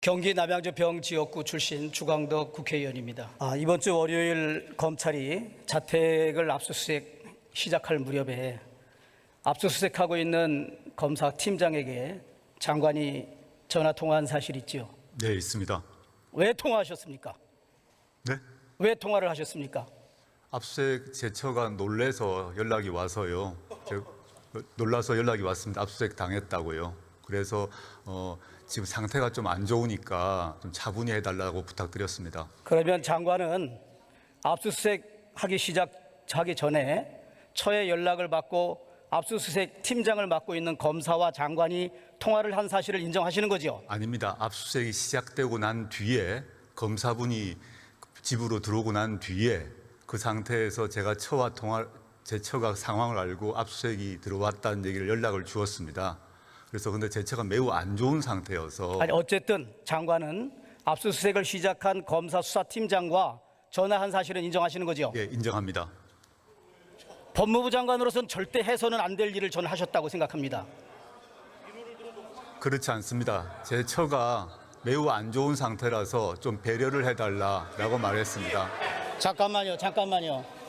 경기 남양주 병지역구 출신 주광덕 국회의원입니다. 이번 주 월요일 검찰이 자택을 압수수색 시작할 무렵에 압수수색하고 있는 검사 팀장에게 장관이 전화 통화한 사실 있죠? 네, 있습니다. 왜 통화하셨습니까? 네? 왜 통화를 하셨습니까? 압수수색 제처가 놀라서 연락이 와서요. 놀라서 연락이 왔습니다. 압수수색 당했다고요. 그래서 지금 상태가 좀 안 좋으니까 좀 차분히 해달라고 부탁드렸습니다. 그러면 장관은 압수수색 하기 전에 처에 연락을 받고 압수수색 팀장을 맡고 있는 검사와 장관이 통화를 한 사실을 인정하시는 거죠? 아닙니다. 압수수색이 시작되고 난 뒤에 검사분이 집으로 들어오고 난 뒤에 그 상태에서 제가 제 처가 상황을 알고 압수수색이 들어왔다는 얘기를 연락을 주었습니다. 그래서 근데 제 처가 매우 안 좋은 상태여서 어쨌든 장관은 압수수색을 시작한 검사 수사팀장과 전화한 사실은 인정하시는 거죠? 예, 인정합니다. 법무부 장관으로서는 절대 해서는 안 될 일을 저는 하셨다고 생각합니다. 그렇지 않습니다. 제 처가 매우 안 좋은 상태라서 좀 배려를 해달라고 말했습니다. 잠깐만요.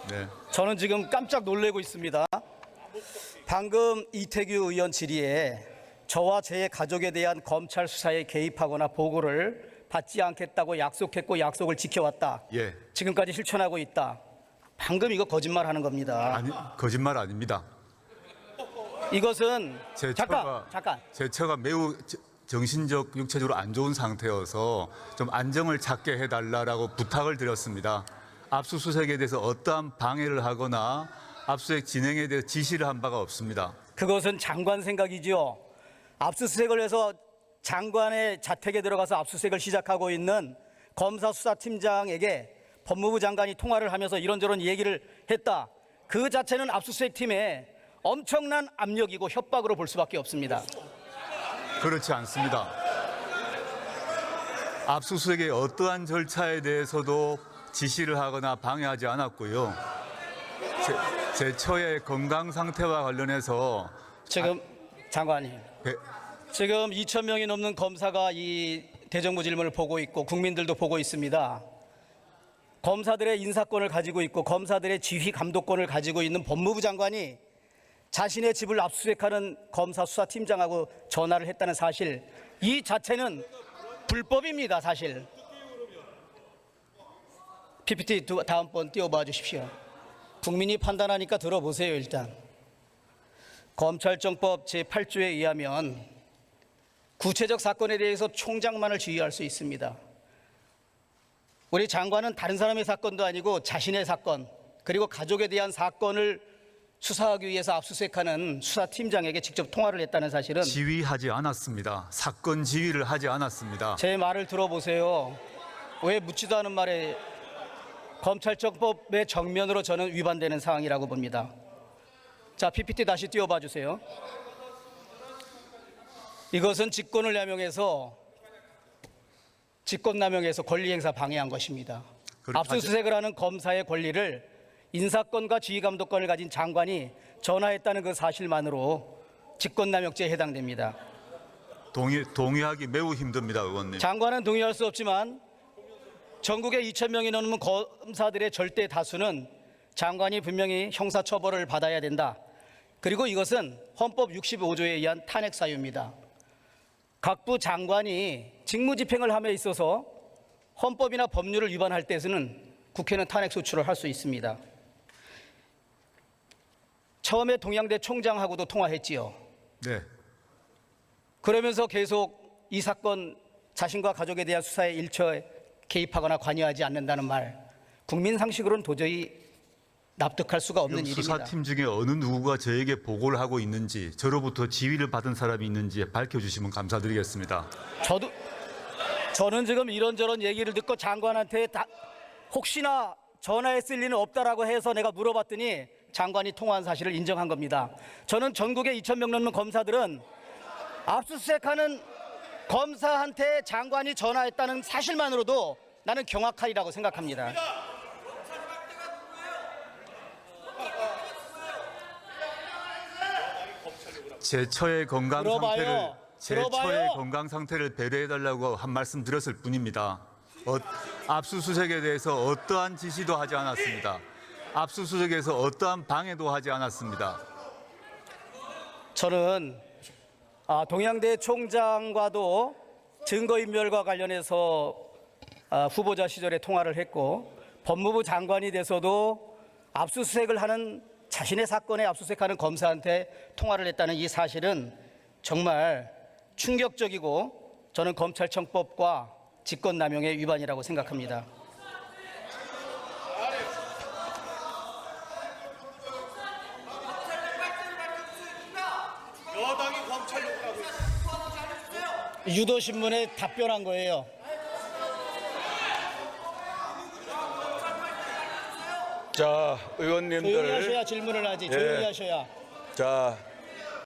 네. 저는 지금 깜짝 놀라고 있습니다. 방금 이태규 의원 질의에 저와 제 가족에 대한 검찰 수사에 개입하거나 보고를 받지 않겠다고 약속했고 약속을 지켜왔다. 예. 지금까지 실천하고 있다. 방금 이거 거짓말하는 겁니다. 아니, 거짓말 아닙니다. 이것은 잠깐. 제 처가 매우 정신적, 육체적으로 안 좋은 상태여서 좀 안정을 찾게 해달라고 부탁을 드렸습니다. 압수수색에 대해서 어떠한 방해를 하거나 압수수색 진행에 대해서 지시를 한 바가 없습니다. 그것은 장관 생각이지요. 압수수색을 해서 장관의 자택에 들어가서 압수수색을 시작하고 있는 검사 수사팀장에게 법무부 장관이 통화를 하면서 이런저런 얘기를 했다. 그 자체는 압수수색 팀에 엄청난 압력이고 협박으로 볼 수밖에 없습니다. 그렇지 않습니다. 압수수색의 어떠한 절차에 대해서도 지시를 하거나 방해하지 않았고요. 제 처의 건강 상태와 관련해서 지금 장관님, 지금 2,000명이 넘는 검사가 이 대정부 질문을 보고 있고 국민들도 보고 있습니다. 검사들의 인사권을 가지고 있고 검사들의 지휘 감독권을 가지고 있는 법무부 장관이 자신의 집을 압수수색하는 검사 수사팀장하고 전화를 했다는 사실, 이 자체는 불법입니다. 사실. PPT 다음번 띄워봐 주십시오. 국민이 판단하니까 들어보세요. 일단 검찰청법 제8조에 의하면 구체적 사건에 대해서 총장만을 지휘할 수 있습니다. 우리 장관은 다른 사람의 사건도 아니고 자신의 사건, 그리고 가족에 대한 사건을 수사하기 위해서 압수수색하는 수사팀장에게 직접 통화를 했다는 사실은 지휘하지 않았습니다. 사건 지휘를 하지 않았습니다. 제 말을 들어보세요. 왜 묻지도 않은 말에 검찰청법의 정면으로 저는 위반되는 상황이라고 봅니다. 자, PPT 다시 띄워봐 주세요. 이것은 직권남용해서 권리행사 방해한 것입니다. 압수수색을 하는 검사의 권리를 인사권과 지휘감독권을 가진 장관이 전화했다는 그 사실만으로 직권남용죄에 해당됩니다. 동의하기 매우 힘듭니다, 의원님. 장관은 동의할 수 없지만 전국에 2,000명이 넘는 검사들의 절대 다수는 장관이 분명히 형사처벌을 받아야 된다. 그리고 이것은 헌법 65조에 의한 탄핵 사유입니다. 각부 장관이 직무집행을 함에 있어서 헌법이나 법률을 위반할 때에는 국회는 탄핵 소추를 할 수 있습니다. 처음에 동양대 총장하고도 통화했지요. 네. 그러면서 계속 이 사건 자신과 가족에 대한 수사에 일처에 개입하거나 관여하지 않는다는 말, 국민 상식으로는 도저히 납득할 수가 없는 일입니다. 수사팀 중에 어느 누구가 저에게 보고를 하고 있는지, 저로부터 지휘를 받은 사람이 있는지 밝혀주시면 감사드리겠습니다. 저는 지금 이런저런 얘기를 듣고 장관한테 혹시나 전화했을 리는 없다라고 해서 내가 물어봤더니 장관이 통화한 사실을 인정한 겁니다. 저는 전국의 2,000명 넘는 검사들은 압수수색하는 검사한테 장관이 전화했다는 사실만으로도 나는 경악하리라고 생각합니다. 제 처의 건강 상태를 제 들어봐요. 처의 건강 상태를 배려해달라고 한 말씀 드렸을 뿐입니다. 압수수색에 대해서 어떠한 지시도 하지 않았습니다. 압수수색에서 어떠한 방해도 하지 않았습니다. 저는 동양대 총장과도 증거인멸과 관련해서 후보자 시절에 통화를 했고 법무부 장관이 돼서도 압수수색을 하는 자신의 사건에 압수수색하는 검사한테 통화를 했다는 이 사실은 정말 충격적이고 저는 검찰청법과 직권남용의 위반이라고 생각합니다. 여당이 검찰 욕을 하고 있습니다. 유도신문에 답변한 거예요. 자, 조용히 의원님들. 하셔야 질문을 하지. 조용히 하셔야. 자,